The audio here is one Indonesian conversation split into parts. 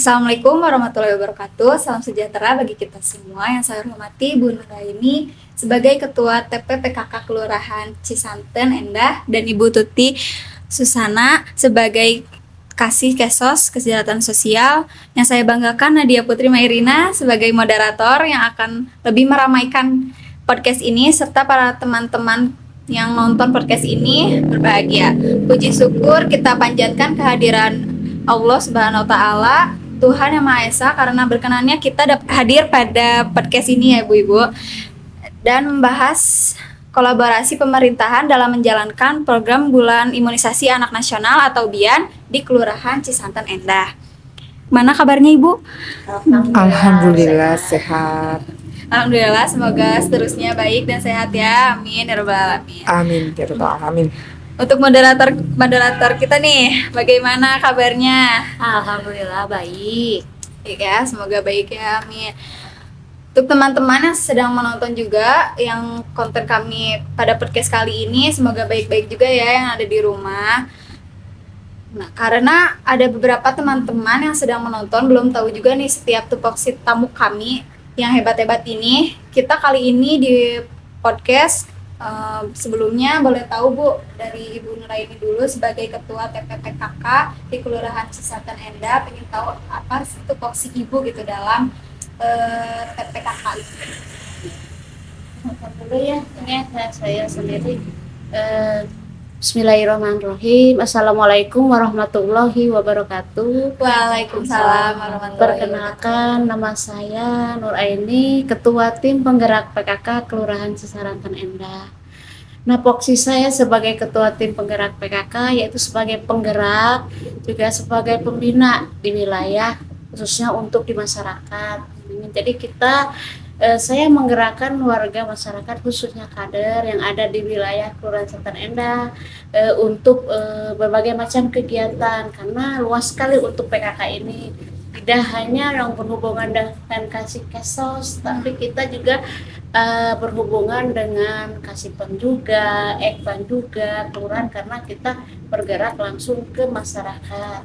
Assalamualaikum warahmatullahi wabarakatuh. Salam sejahtera bagi kita semua. Yang saya hormati Bu Nuraini sebagai Ketua TPPKK Kelurahan Cisanten Endah dan Ibu Tuti Susana sebagai Kasih Kesos Kesejahteraan Sosial. Yang saya banggakan Nadia Putri Mairina sebagai moderator yang akan lebih meramaikan podcast ini serta para teman-teman yang nonton podcast ini berbahagia. Puji syukur kita panjatkan kehadiran Allah Subhanahu wa taala, Tuhan Yang Maha Esa, karena berkenannya kita hadir pada podcast ini ya Ibu-ibu, dan membahas kolaborasi pemerintahan dalam menjalankan program Bulan Imunisasi Anak Nasional atau BIAN di Kelurahan Cisanten Endah. Mana kabarnya Ibu? Alhamdulillah sehat. Alhamdulillah, semoga seterusnya baik dan sehat ya. Amin ya rabbal alamin. Amin ya rabbal alamin. Untuk moderator kita nih, bagaimana kabarnya? Alhamdulillah baik. Ya, semoga baik ya. Amin. Untuk teman-teman yang sedang menonton juga yang konten kami pada podcast kali ini, semoga baik-baik juga ya yang ada di rumah. Nah, karena ada beberapa teman-teman yang sedang menonton belum tahu juga nih setiap tupoksi tamu kami yang hebat-hebat ini. Kita kali ini di podcast sebelumnya boleh tahu Bu dari Ibu Nuraini dulu sebagai Ketua TPPKK di Kelurahan Cisanten Endah, pengen tahu apa sih tupoksi Ibu gitu dalam TPPKK itu. Dulu ya, ini saya sendiri. Bismillahirrahmanirrahim. Assalamualaikum warahmatullahi wabarakatuh. Waalaikumsalam warahmatullahi wabarakatuh. Perkenalkan, nama saya Nuraini, Ketua Tim Penggerak PKK Kelurahan Cisanten Endah. Nah, posisi saya sebagai Ketua Tim Penggerak PKK yaitu sebagai penggerak, juga sebagai pembina di wilayah, khususnya untuk di masyarakat. Jadi saya menggerakkan warga masyarakat khususnya kader yang ada di wilayah Kelurahan Cisanten Endah untuk berbagai macam kegiatan, karena luas sekali untuk PKK ini. Tidak hanya yang berhubungan dengan Kasih Kesos, tapi kita juga berhubungan dengan Kasihpan juga, Ekpan juga, kelurahan, karena kita bergerak langsung ke masyarakat.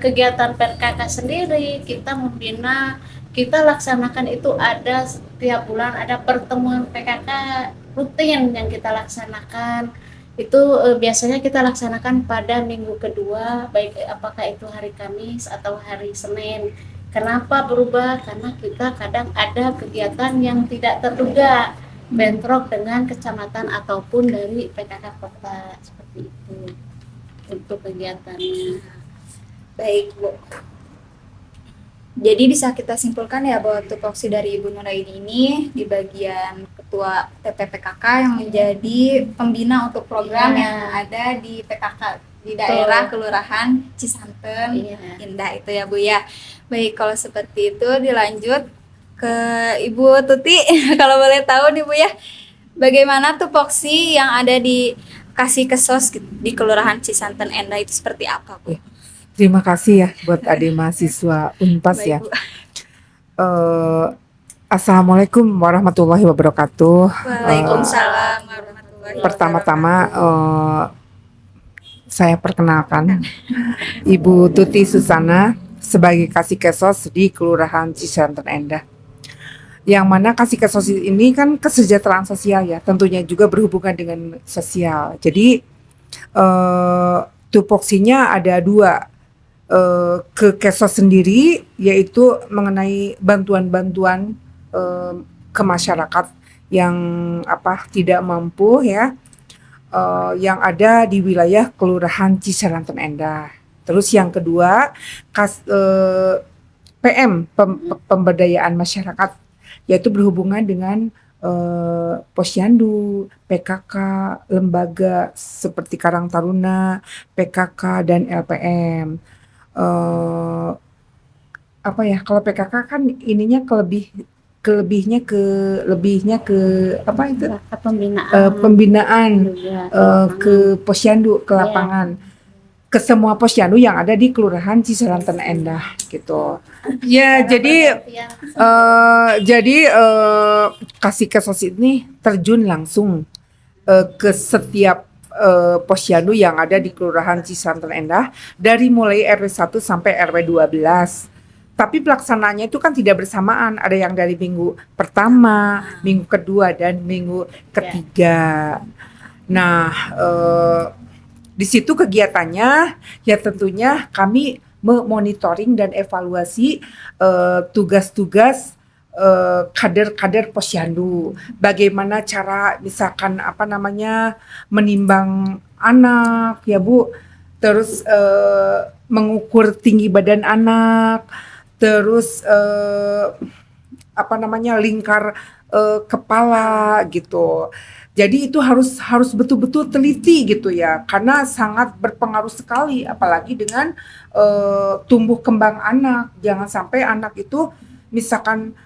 Kegiatan PKK sendiri kita membina, kita laksanakan itu ada setiap bulan ada pertemuan PKK rutin yang kita laksanakan. Itu biasanya kita laksanakan pada minggu kedua, baik apakah itu hari Kamis atau hari Senin. Kenapa berubah? Karena kita kadang ada kegiatan yang tidak terduga bentrok dengan kecamatan ataupun dari PKK kota, seperti itu untuk kegiatannya. Baik Bu, jadi bisa kita simpulkan ya bahwa tupoksi dari Ibu Nuraini ini di bagian Ketua TPPKK yang menjadi pembina untuk program yang ada di PKK di daerah Kelurahan Cisanten Endah itu ya Bu ya. Baik, kalau seperti itu dilanjut ke Ibu Tuti. Kalau boleh tahu nih Bu ya, bagaimana tupoksi yang ada di Kasih Kesos di Kelurahan Cisanten Endah itu seperti apa Bu? Terima kasih ya buat adik mahasiswa Unpas. Baik, ya. Bu. Assalamualaikum warahmatullahi wabarakatuh. Waalaikumsalam warahmatullahi wabarakatuh. Pertama-tama saya perkenalkan Ibu Tuti Susana sebagai Kasih Kesos di Kelurahan Cisanten Endah. Yang mana Kasih Kesos ini kan kesejahteraan sosial ya, tentunya juga berhubungan dengan sosial. Jadi tupoksinya ada dua. Ke Kesos sendiri yaitu mengenai bantuan-bantuan ke masyarakat yang tidak mampu ya, yang ada di wilayah Kelurahan Cisanten Endah. Terus yang kedua PM pemberdayaan masyarakat, yaitu berhubungan dengan Posyandu, PKK, lembaga seperti Karang Taruna, PKK dan LPM. Kalau PKK kan ininya lebihnya ke apa itu? Pembinaan ke Posyandu, ke lapangan. Ke semua Posyandu yang ada di Kelurahan Cisanten Endah gitu. Ya, jadi Kasih Kesos ini terjun langsung ke setiap posyandu yang ada di Kelurahan Cisanten Endah dari mulai RW 1 sampai RW 12. Tapi pelaksanaannya itu kan tidak bersamaan, ada yang dari minggu pertama, minggu kedua, dan minggu ketiga. Nah, di situ kegiatannya ya tentunya kami memonitoring dan evaluasi tugas-tugas kader-kader posyandu. Bagaimana cara misalkan menimbang anak ya Bu, terus mengukur tinggi badan anak, terus lingkar kepala gitu. Jadi itu harus betul-betul teliti gitu ya, karena sangat berpengaruh sekali, apalagi dengan tumbuh kembang anak. Jangan sampai anak itu misalkan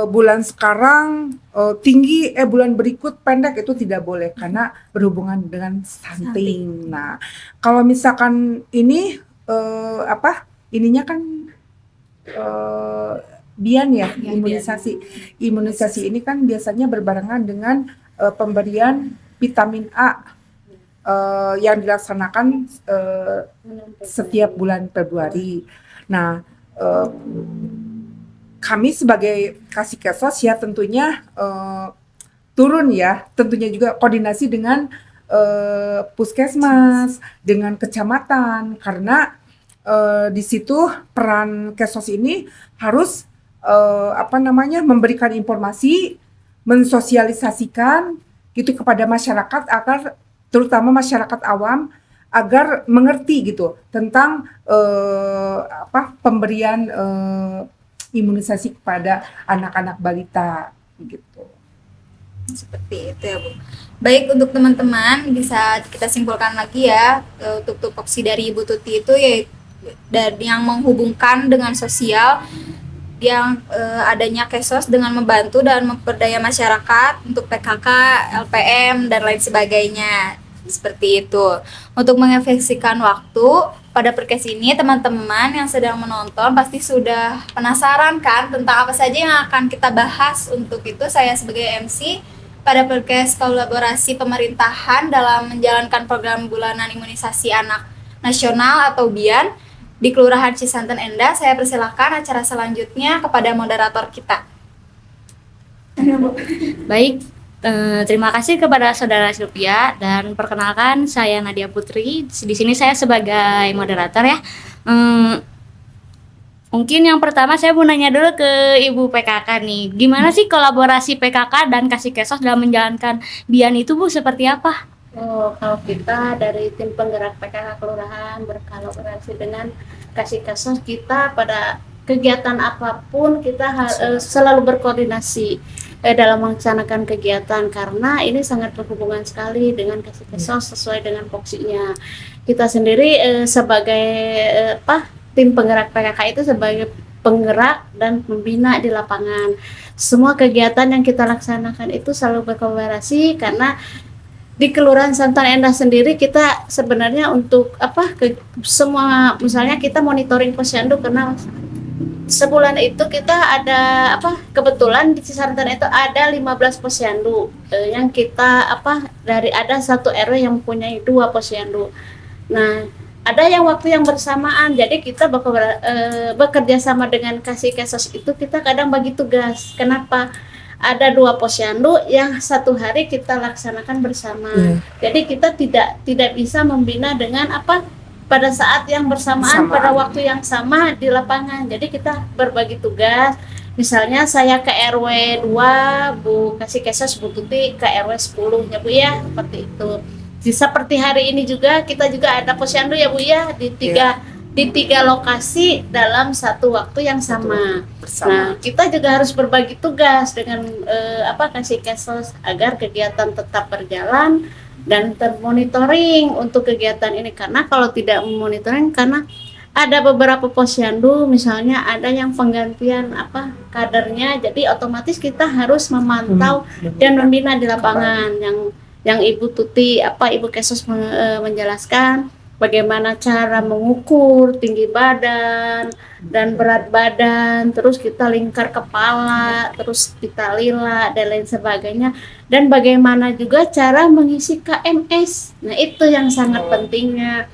bulan sekarang tinggi, bulan berikut pendek, itu tidak boleh karena berhubungan dengan stunting. Nah, kalau misalkan ini ininya kan BIAN ya, imunisasi. Imunisasi ini kan biasanya berbarengan dengan pemberian vitamin A yang dilaksanakan setiap bulan Februari. Nah, kami sebagai Kasikesos ya tentunya turun ya, tentunya juga koordinasi dengan puskesmas, dengan kecamatan, karena di situ peran Kesos ini harus memberikan informasi, mensosialisasikan gitu kepada masyarakat, agar terutama masyarakat awam agar mengerti gitu tentang pemberian imunisasi kepada anak-anak balita gitu. Seperti itu ya Bu. Baik, untuk teman-teman bisa kita simpulkan lagi ya, untuk tupoksi dari Ibu Tuti itu yaitu dan yang menghubungkan dengan sosial, yang adanya Kesos dengan membantu dan memperdaya masyarakat untuk PKK, LPM, dan lain sebagainya. Seperti itu. Untuk mengefisienkan waktu, pada podcast ini teman-teman yang sedang menonton pasti sudah penasaran kan tentang apa saja yang akan kita bahas. Untuk itu saya sebagai MC pada podcast kolaborasi pemerintahan dalam menjalankan program bulanan imunisasi anak nasional atau BIAN di Kelurahan Cisanten Endah, saya persilahkan acara selanjutnya kepada moderator kita. Baik, terima kasih kepada Saudara Sylvia, dan perkenalkan saya Nadia Putri. Di sini saya sebagai moderator ya. Mungkin yang pertama saya mau nanya dulu ke Ibu PKK nih. Gimana sih kolaborasi PKK dan Kasikesos dalam menjalankan BIAN itu Bu, seperti apa? Kalau kita dari tim penggerak PKK Kelurahan berkolaborasi dengan Kasikesos, kita pada kegiatan apapun kita selalu berkoordinasi dalam melaksanakan kegiatan, karena ini sangat berhubungan sekali dengan Kasikesos sesuai dengan foksinya. Kita sendiri sebagai tim penggerak PKK itu sebagai penggerak dan pembina di lapangan. Semua kegiatan yang kita laksanakan itu selalu berkolaborasi, karena di Kelurahan Santan Endah sendiri kita sebenarnya untuk semua, misalnya kita monitoring posyandu, karena sebulan itu kita ada kebetulan di Cisanten itu ada 15 posyandu yang kita dari ada satu RW yang mempunyai 2 posyandu. Nah, ada yang waktu yang bersamaan, jadi kita bekerja sama dengan Kasikesos itu kita kadang bagi tugas. Kenapa? Ada 2 posyandu yang satu hari kita laksanakan bersama. Jadi kita tidak bisa membina dengan pada saat yang bersamaan, pada waktu yang sama di lapangan. Jadi kita berbagi tugas. Misalnya saya ke RW 2, Bu Kasikesos, Bu Tuti ke RW 10 ya Bu ya, seperti itu. Seperti hari ini juga kita juga ada posyandu ya Bu ya, di tiga lokasi dalam satu waktu yang sama. Nah, kita juga harus berbagi tugas dengan Kasikesos agar kegiatan tetap berjalan dan termonitoring untuk kegiatan ini. Karena kalau tidak memonitoring, karena ada beberapa posyandu misalnya ada yang penggantian kadernya, jadi otomatis kita harus memantau dan membina di lapangan. Yang Ibu Tuti Ibu Kesos menjelaskan, bagaimana cara mengukur tinggi badan dan berat badan, terus kita lingkar kepala, terus kita lila dan lain sebagainya, dan bagaimana juga cara mengisi KMS. Nah, itu yang sangat pentingnya.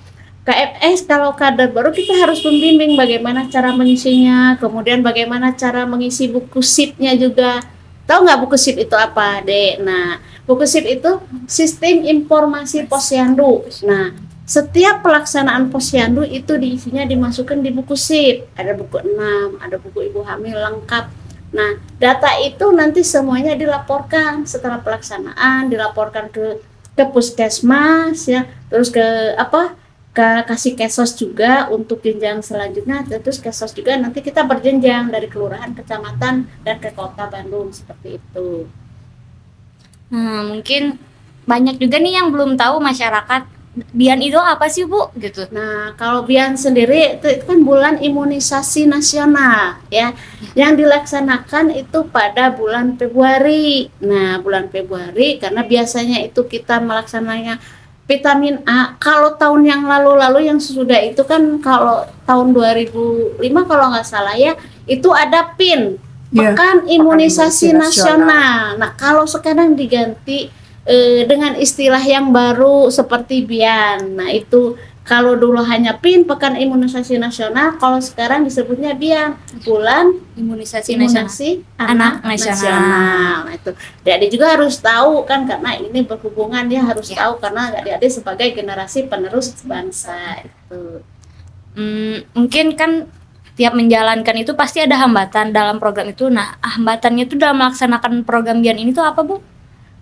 KMS kalau kader baru kita harus membimbing bagaimana cara mengisinya, kemudian bagaimana cara mengisi buku SIP-nya juga. Tahu nggak buku SIP itu apa, Dek? Nah, buku SIP itu Sistem Informasi Posyandu. Nah, setiap pelaksanaan posyandu itu diisinya dimasukkan di buku SIP. Ada buku 6, ada buku ibu hamil lengkap. Nah, data itu nanti semuanya dilaporkan setelah pelaksanaan, dilaporkan ke puskesmas ya, terus ke kasih kesos juga untuk jenjang selanjutnya, terus kesos juga nanti kita berjenjang dari kelurahan, kecamatan, dan ke kota Bandung seperti itu. Mungkin banyak juga nih yang belum tahu masyarakat, BIAN itu apa sih Bu gitu. Nah, kalau BIAN sendiri itu kan bulan imunisasi nasional ya, yang dilaksanakan itu pada bulan Februari. Nah, bulan Februari karena biasanya itu kita melaksananya vitamin A. Kalau tahun yang lalu-lalu yang sudah itu kan, kalau tahun 2005 kalau nggak salah ya, itu ada PIN, Pekan Imunisasi Nasional. Nah, kalau sekarang diganti dengan istilah yang baru seperti BIAN. Nah, itu kalau dulu hanya PIN, Pekan Imunisasi Nasional, kalau sekarang disebutnya BIAN, Bulan Imunisasi Anak Nasional. Nah, itu adik juga harus tahu kan, karena ini berhubungan, dia harus tahu karena adik-adik sebagai generasi penerus bangsa itu. Mungkin kan tiap menjalankan itu pasti ada hambatan dalam program itu. Nah, hambatannya itu dalam melaksanakan program BIAN ini tuh apa Bu?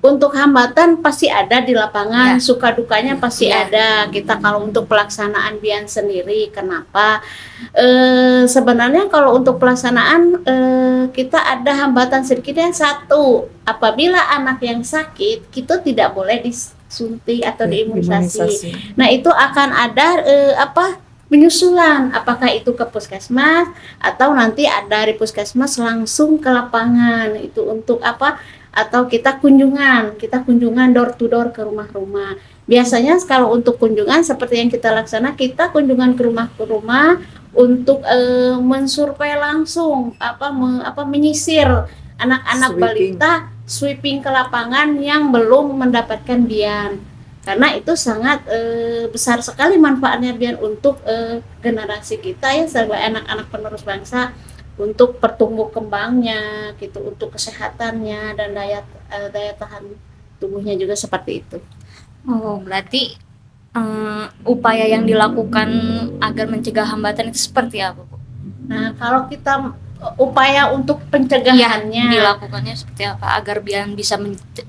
Untuk hambatan pasti ada di lapangan, suka dukanya pasti ada. Kita kalau untuk pelaksanaan BIAN sendiri, kenapa? Sebenarnya kalau untuk pelaksanaan kita ada hambatan sedikitnya satu. Apabila anak yang sakit, kita tidak boleh disuntik atau diimunisasi. Nah, itu akan ada penyusulan, apakah itu ke puskesmas atau nanti dari puskesmas langsung ke lapangan. Itu untuk apa? Atau kita kunjungan door to door ke rumah-rumah. Biasanya kalau untuk kunjungan seperti yang kita laksana, kita kunjungan ke rumah untuk mensurvei langsung, menyisir anak-anak balita, sweeping ke lapangan yang belum mendapatkan BIAN. Karena itu sangat besar sekali manfaatnya BIAN untuk generasi kita ya, sebagai anak-anak penerus bangsa, untuk pertumbuh kembangnya gitu, untuk kesehatannya dan daya tahan tubuhnya juga seperti itu. Oh, berarti upaya yang dilakukan agar mencegah hambatan itu seperti apa Bu? Nah, kalau kita upaya untuk pencegahannya dilakukannya seperti apa agar BIAN bisa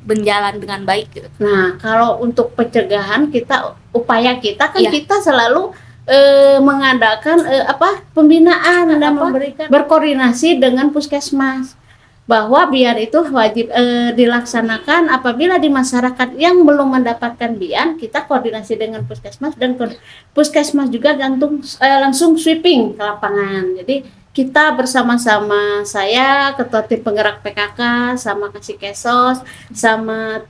berjalan dengan baik gitu? Nah, kalau untuk pencegahan upaya kita kan kita selalu mengadakan pembinaan dan memberikan berkoordinasi dengan puskesmas bahwa BIAN itu wajib dilaksanakan. Apabila di masyarakat yang belum mendapatkan BIAN, kita koordinasi dengan puskesmas, dan puskesmas juga langsung sweeping ke lapangan. Jadi kita bersama-sama, saya ketua tim penggerak PKK sama kasih kesos sama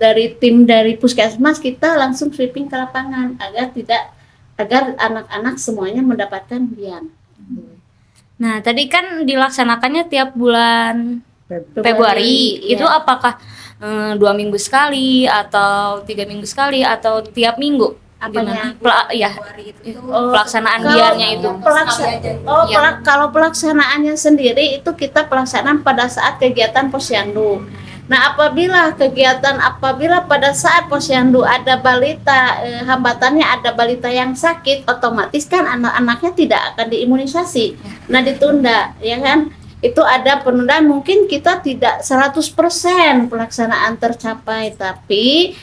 dari tim dari puskesmas, kita langsung sweeping ke lapangan agar anak-anak semuanya mendapatkan BIAN. Nah, tadi kan dilaksanakannya tiap bulan Februari. Itu apakah 2 minggu sekali atau 3 minggu sekali atau tiap minggu? Apanya? Pelaksanaan BIAN-nya itu. Kalau pelaksanaannya sendiri itu kita pelaksanaan pada saat kegiatan posyandu. Nah, apabila pada saat posyandu ada balita, hambatannya ada balita yang sakit, otomatis kan anak-anaknya tidak akan diimunisasi. Nah, ditunda, ya kan? Itu ada penundaan, mungkin kita tidak 100% pelaksanaan tercapai, tapi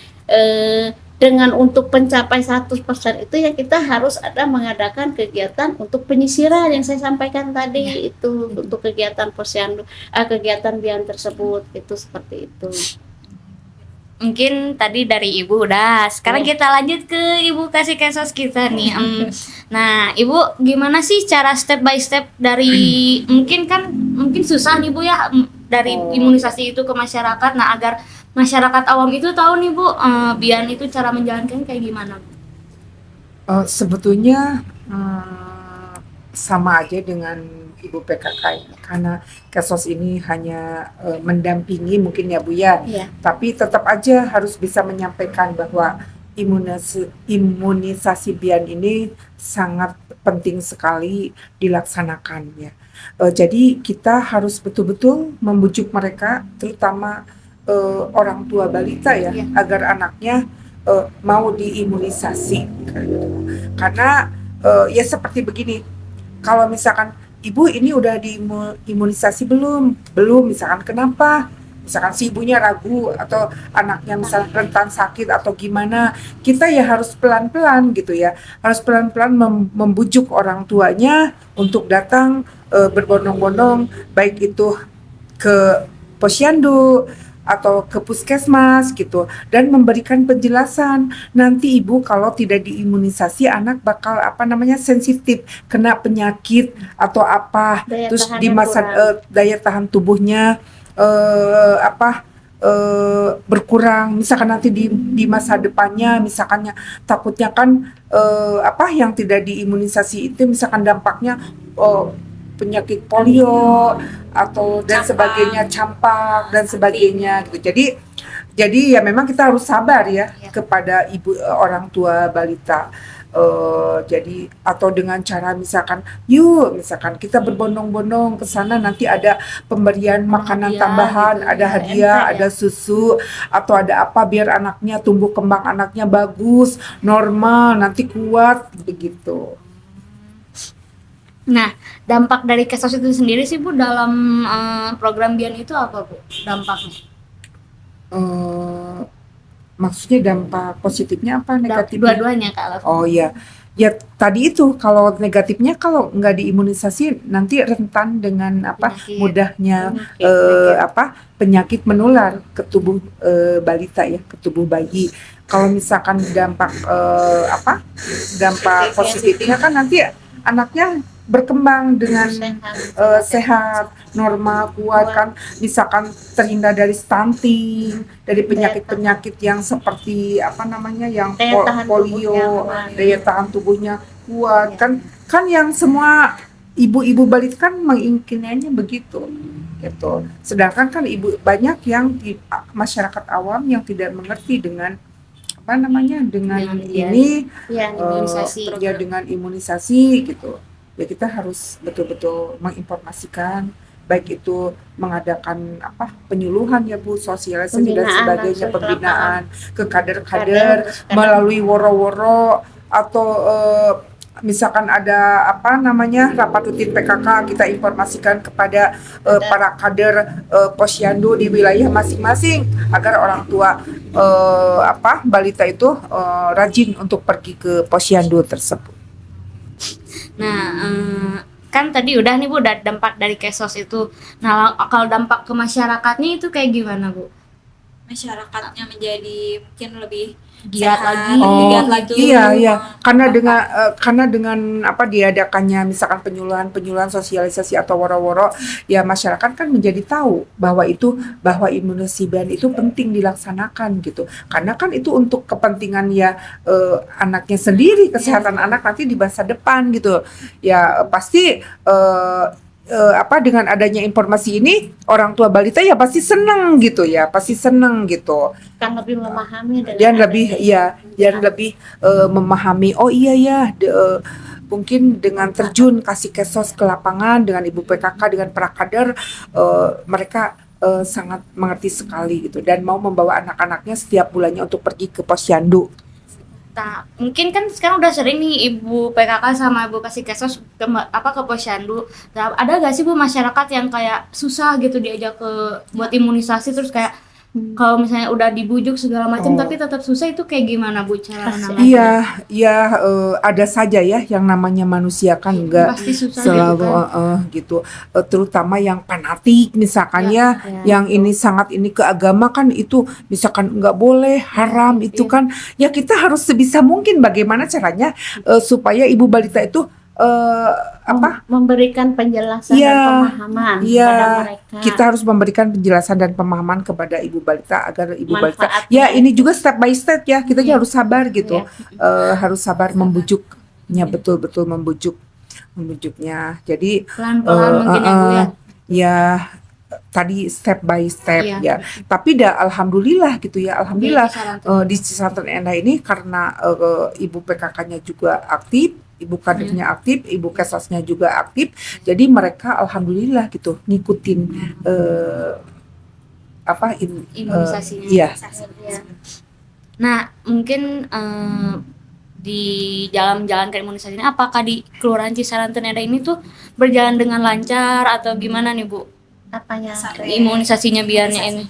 dengan untuk pencapai 100% itu ya kita harus mengadakan kegiatan untuk penyisiran yang saya sampaikan tadi itu untuk kegiatan posyandu, kegiatan BIAN tersebut itu seperti itu. Mungkin tadi dari Ibu udah, sekarang kita lanjut ke Ibu kasih kesos kita nih. Nah, Ibu gimana sih cara step by step dari mungkin susah nih Bu ya dari imunisasi itu ke masyarakat. Nah, agar masyarakat awam itu tahu nih Bu, BIAN itu cara menjalankan kayak gimana Bu? Sebetulnya, sama aja dengan Ibu PKK ya, karena Kesos ini hanya, mendampingi mungkin ya, Bu, ya. Iya. Tapi tetap aja harus bisa menyampaikan bahwa imunisasi BIAN ini sangat penting sekali dilaksanakan ya. Jadi kita harus betul-betul membujuk mereka, terutama, orang tua balita ya, Iya. agar anaknya, mau diimunisasi, kayak gitu. Karena, ya seperti begini, kalau misalkan, "Ibu ini udah diimunisasi belum?" "Belum." Misalkan, "Kenapa?" Misalkan si ibunya ragu atau anaknya misalnya rentan sakit atau gimana, kita ya harus pelan-pelan gitu ya, harus pelan-pelan membujuk orang tuanya untuk datang, berbondong-bondong, baik itu ke posyandu atau ke puskesmas gitu, dan memberikan penjelasan. Nanti ibu kalau tidak diimunisasi anak bakal apa namanya sensitif, kena penyakit atau apa, Daya terus di tahannya masa kurang. daya tahan tubuhnya berkurang. Misalkan nanti di masa depannya, misalkannya takutnya kan apa yang tidak diimunisasi itu misalkan dampaknya eh, penyakit polio atau dan Campak. sebagainya, campak dan sebagainya gitu. Jadi ya memang kita harus sabar ya Ya. kepada ibu orang tua balita. Jadi atau dengan cara misalkan, yuk misalkan kita berbondong-bondong ke sana, nanti ada pemberian makanan Hadiah tambahan, gitu, ada ya, hadiah, enteng ya. ada susu atau ada apa biar anaknya tumbuh kembang anaknya bagus, normal, nanti kuat begitu. Nah, dampak dari Kesos itu sendiri sih Bu dalam program BIAN itu apa Bu dampaknya? Eh, Maksudnya dampak positifnya apa negatifnya? Dua-duanya Kak Love. Oh iya, ya tadi itu kalau negatifnya kalau nggak diimunisasi nanti rentan dengan apa Penyakit. mudahnya Penyakit. penyakit menular ke tubuh balita ya, ke tubuh bayi. Kalau misalkan dampak positifnya kan nanti anaknya berkembang dengan sehat, normal, kuat kan, misalkan terhindar dari stunting, dari penyakit-penyakit yang seperti apa namanya, yang Daya tahan tubuhnya polio, kuat. daya tahan tubuhnya kuat kan yang semua ibu-ibu balita kan menginginkannya begitu gitu. Sedangkan kan ibu banyak yang di masyarakat awam yang tidak mengerti dengan apa namanya dengan Dengan ini Ya, imunisasi. ya dengan imunisasi gitu. Ya kita harus betul-betul menginformasikan, baik itu mengadakan apa penyuluhan ya Bu, sosialisasi dan Pembinaan sebagainya, langsung ke pembinaan ke kader-kader Kader. melalui woro-woro atau misalkan ada apa namanya rapat rutin PKK, kita informasikan kepada para kader posyandu di wilayah masing-masing agar orang tua balita itu rajin untuk pergi ke posyandu tersebut. Nah, kan tadi udah nih Bu dampak dari Kesos itu. Nah, kalau dampak ke masyarakatnya itu kayak gimana Bu? Masyarakatnya menjadi mungkin lebih Giat sehat, lagi. lebih giat lagi. Iya, karena dengan apa diadakannya misalkan penyuluhan sosialisasi atau woro-woro, ya masyarakat kan menjadi tahu bahwa imunisasi BIAN itu penting dilaksanakan gitu. Karena kan itu untuk kepentingan ya anaknya sendiri, kesehatan anak nanti di masa depan gitu. Ya pasti dengan adanya informasi ini orang tua balita ya pasti seneng gitu ya, Kan lebih memahami dengan dan lebih adanya memahami oh iya ya mungkin dengan terjun kasih Kesos ke lapangan dengan Ibu PKK dengan para kader mereka sangat mengerti sekali gitu dan mau membawa anak-anaknya setiap bulannya untuk pergi ke posyandu. Nah, mungkin kan sekarang udah sering nih Ibu PKK sama Ibu kasih Kesos ke posyandu. Nah, ada gak sih Bu masyarakat yang kayak susah gitu diajak buat imunisasi terus kayak kalau misalnya udah dibujuk segala macam tapi tetap susah, itu kayak gimana Bu cara menangani? Iya, ada saja ya yang namanya manusia kan enggak Pasti susah selalu gitu kan. terutama yang fanatik misalkan yang ini sangat ini ke agama kan itu misalkan enggak boleh haram itu kan ya kita harus sebisa mungkin bagaimana caranya supaya ibu balita itu eh, apa? Memberikan penjelasan Iya, dan pemahaman iya. kepada mereka. Kita harus memberikan penjelasan dan pemahaman kepada ibu balita agar ibu balita. Manfaatnya Ya, ini juga step by step ya. Kita Iya. harus sabar gitu. Iya. Harus sabar membujuknya, betul-betul membujuknya. Jadi Pelan-pelan eh, mungkin ya Bu ya. ya tadi step by step Iya. ya. Tapi alhamdulillah gitu ya. Alhamdulillah Cisaranten. di Cisanten Endah ini karena ibu PKK-nya juga aktif, ibu kadernya aktif, ibu kesasnya juga aktif. Jadi mereka alhamdulillah gitu ngikutin Imunisasinya. iya. Iya. Nah, mungkin di dalam menjalankan imunisasi ini, apakah di Kelurahan Cisaranten Endah ini tuh berjalan dengan lancar atau gimana nih Bu? Apanya? Imunisasinya biarnya ini.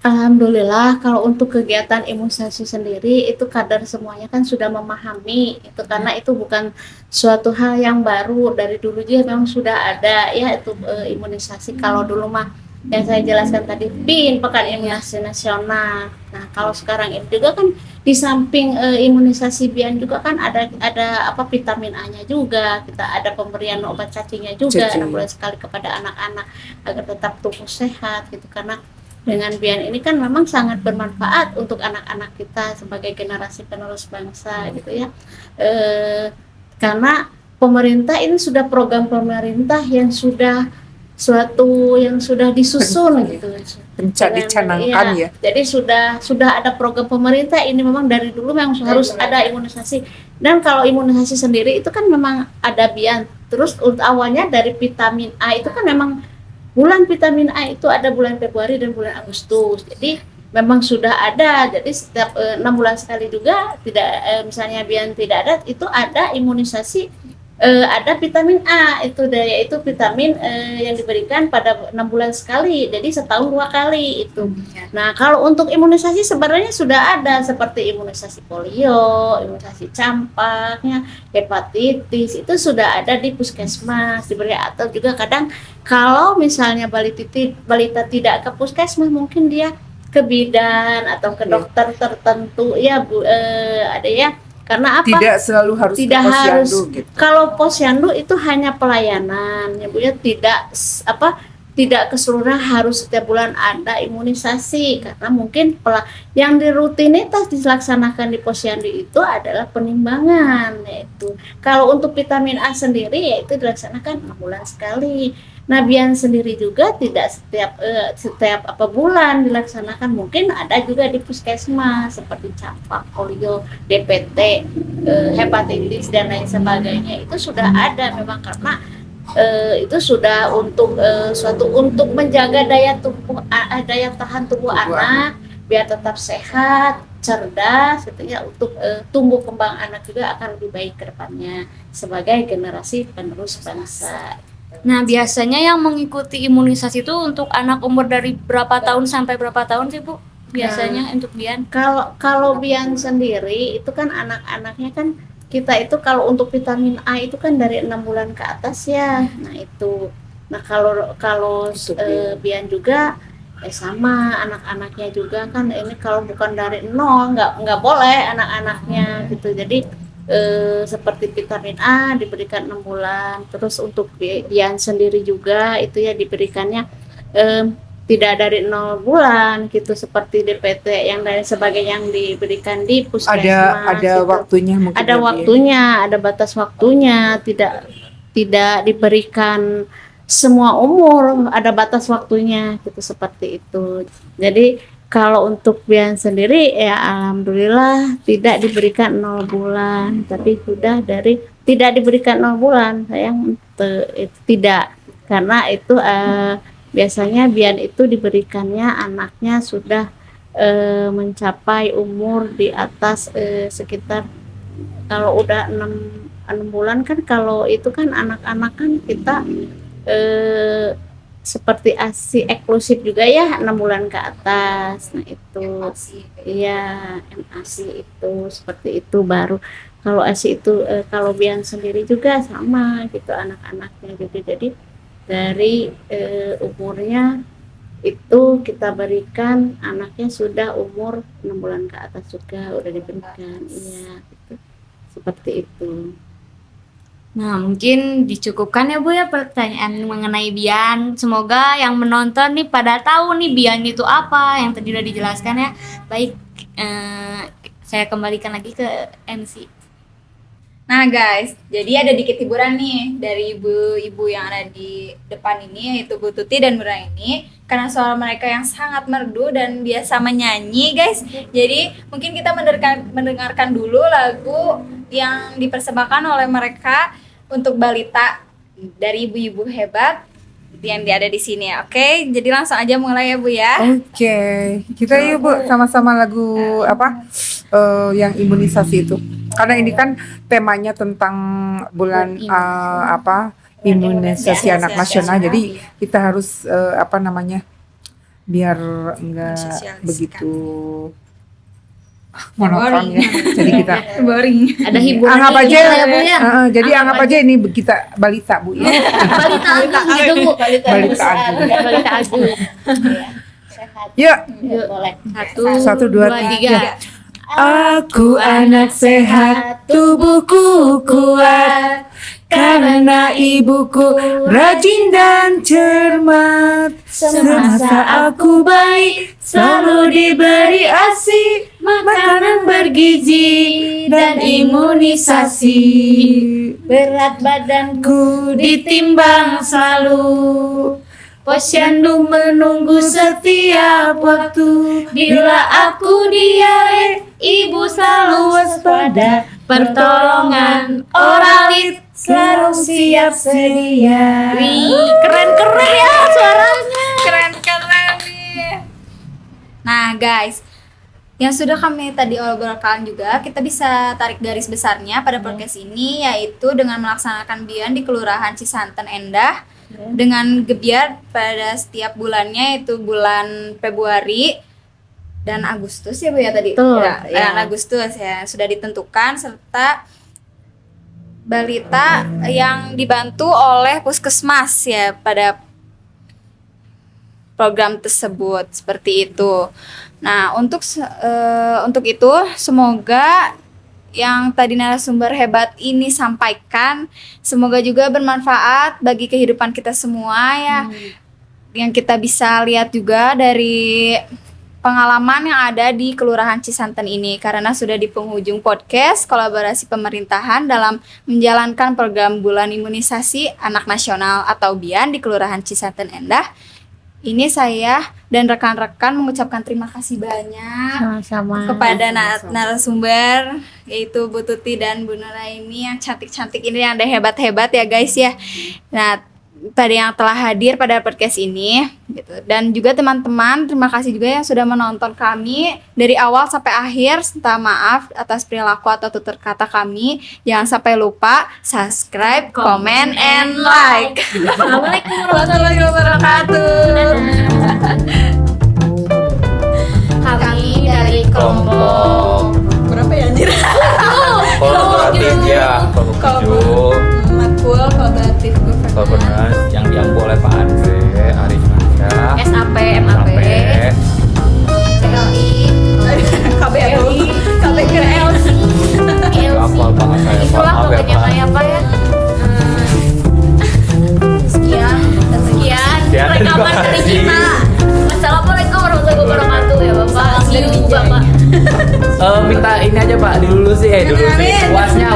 Alhamdulillah kalau untuk kegiatan imunisasi sendiri itu kader semuanya kan sudah memahami itu, karena itu bukan suatu hal yang baru, dari dulu juga memang sudah ada ya itu imunisasi. Kalau dulu mah yang saya jelaskan tadi PIN, Pekan Imunisasi Nasional. Nah kalau sekarang ini juga kan di samping imunisasi BIAN juga kan ada apa vitamin A-nya juga, kita ada pemberian obat cacingnya juga 6 bulan sekali kepada anak-anak agar tetap tumbuh sehat gitu, karena dengan BIAN ini kan memang sangat bermanfaat untuk anak-anak kita sebagai generasi penerus bangsa gitu ya. Karena pemerintah ini sudah program pemerintah yang sudah disusun gitu. Dicanangkan ya. Jadi sudah ada program pemerintah ini, memang dari dulu memang harus ada imunisasi. Dan kalau imunisasi sendiri itu kan memang ada BIAN. Terus untuk awalnya dari vitamin A itu kan memang bulan vitamin A itu ada bulan Februari dan bulan Agustus. Jadi memang sudah ada. Jadi setiap 6 bulan sekali juga, tidak misalnya BIAN tidak ada, itu ada imunisasi, ada vitamin A itu, yaitu vitamin yang diberikan pada 6 bulan sekali. Jadi setahun 2 kali itu. Nah, kalau untuk imunisasi sebenarnya sudah ada seperti imunisasi polio, imunisasi campaknya, hepatitis, itu sudah ada di puskesmas diberi. Atau juga kadang kalau misalnya balita tidak ke puskesmas, mungkin dia ke bidan atau ke dokter tertentu ya Bu, ada ya. Karena apa? Tidak selalu harus Tidak ke posyandu harus. gitu. Kalau posyandu itu hanya pelayanan ya Bu ya, tidak keseluruhan harus setiap bulan ada imunisasi, karena mungkin yang dirutinitas dilaksanakan di posyandu itu adalah penimbangan, yaitu kalau untuk vitamin A sendiri yaitu dilaksanakan 6 bulan sekali. Nah, BIAN sendiri juga tidak setiap bulan dilaksanakan, mungkin ada juga di puskesmas seperti campak, polio, DPT, hepatitis dan lain sebagainya, itu sudah ada memang, karena itu sudah untuk untuk menjaga daya tahan tubuh anak biar tetap sehat, cerdas, gitu ya, untuk tumbuh kembang anak juga akan lebih baik ke depannya sebagai generasi penerus bangsa. Nah, biasanya yang mengikuti imunisasi itu untuk anak umur dari berapa tahun sampai berapa tahun sih Bu? Biasanya untuk BIAN. Kalau BIAN sendiri itu kan anak-anaknya kan, kita itu kalau untuk vitamin A itu kan dari 6 bulan ke atas ya. Nah itu. Nah kalau BIAN juga sama anak-anaknya juga kan, ini kalau bukan dari nol nggak boleh anak-anaknya gitu. Jadi seperti vitamin A diberikan 6 bulan. Terus untuk BIAN sendiri juga itu ya diberikannya tidak dari 0 bulan gitu, seperti DPT yang lain sebagainya yang diberikan di puskesmas. Ada gitu. waktunya mungkin. Ada waktunya, ada batas waktunya, tidak diberikan semua umur, ada batas waktunya gitu, seperti itu. Jadi kalau untuk BIAN sendiri ya alhamdulillah tidak diberikan 0 bulan, tapi sudah tidak diberikan 0 bulan, sayang itu tidak, karena itu biasanya BIAN itu diberikannya anaknya sudah mencapai umur di atas sekitar, kalau udah 6 bulan kan, kalau itu kan anak-anak kan kita seperti ASI eksklusif juga ya 6 bulan ke atas. Nah itu iya MASI itu seperti itu baru. Kalau ASI itu kalau BIAN sendiri juga sama gitu anak-anaknya gitu. Jadi dari umurnya itu kita berikan anaknya sudah umur 6 bulan ke atas juga udah diberikan, iya gitu. Seperti itu. Nah, mungkin dicukupkan ya Bu ya pertanyaan mengenai Bian. Semoga yang menonton nih pada tahu nih Bian itu apa yang tadi udah dijelaskan ya. Baik, saya kembalikan lagi ke MC. Nah guys, jadi ada dikit hiburan nih dari ibu-ibu yang ada di depan ini, yaitu Bu Tuti dan Bu Raini. Karena suara mereka yang sangat merdu dan biasa menyanyi guys, jadi mungkin kita mendengarkan dulu lagu yang dipersembahkan oleh mereka untuk balita dari ibu-ibu hebat yang ada di sini ya. Oke, jadi langsung aja mulai ya Bu ya. Oke, kita yuk Bu sama-sama lagu apa yang imunisasi itu. Karena ini kan temanya tentang bulan imunisasi anak nasional. Jadi kita harus apa namanya? Biar enggak Mensosialisasikan. begitu monoton ya. Jadi kita Boring. Ada hiburan anggap aja ya Bu ya. jadi anggap aja ini kita balita Bu ya. Balita Agung gitu Bu. Balita Agung. Balita Agung. Iya. Sehat. Yuk, Yuk boleh. Satu, dua, tiga. Aku anak sehat, tubuhku kuat, karena ibuku rajin dan cermat. Semasa aku bayi, selalu diberi ASI, makanan bergizi dan imunisasi. Berat badanku Ku ditimbang selalu, posyandu menunggu setiap waktu. Bila aku diare, ibu selalu waspada. Pertolongan oralit selalu siap sedia. Wih, keren-keren ya suaranya. Keren-keren nih. Nah guys, yang sudah kami tadi obrolkan juga, kita bisa tarik garis besarnya pada podcast ini, yaitu dengan melaksanakan Bian di Kelurahan Cisanten Endah dengan gebiar pada setiap bulannya, yaitu bulan Februari dan Agustus ya Bu ya tadi. Betul, Dan Agustus ya sudah ditentukan, serta balita yang dibantu oleh puskesmas ya pada program tersebut, seperti itu. Nah, untuk itu semoga yang tadi narasumber hebat ini sampaikan semoga juga bermanfaat bagi kehidupan kita semua ya. Yang kita bisa lihat juga dari pengalaman yang ada di Kelurahan Cisanten ini, karena sudah di penghujung podcast kolaborasi pemerintahan dalam menjalankan program Bulan Imunisasi Anak Nasional atau BIAN di Kelurahan Cisanten Endah. Ini saya dan rekan-rekan mengucapkan terima kasih banyak sama-sama kepada narasumber, yaitu Bu Tuti dan Bu Nuraini yang cantik-cantik ini, yang ada hebat-hebat ya guys ya. Nah, pada yang telah hadir pada podcast ini gitu. Dan juga teman-teman, terima kasih juga yang sudah menonton kami dari awal sampai akhir. Minta maaf atas perilaku atau tutur kata kami. Jangan sampai lupa subscribe, comment, and like. Assalamualaikum Warahmatullahi wabarakatuh. Kami dari kelompok Berapa ya anjir? Kolaboratif ya, kelompok 7 Matkul Kolaboratif Governance yang diampu oleh Pak Andre Arifmansyah SAP MAP CLI KBLI KBLC Apa Pak saya Pak, itulah maaf ya pokoknya Pak. kayak apa ya. Sekian dan Sekian Sekian, rekaman terima dari kasih. kita. Wassalamualaikum warahmatullahi wabarakatuh ya Bapak. Langsung Bapak. Minta ini aja Pak, dilulusin, dilulusin. Amin. Uasnya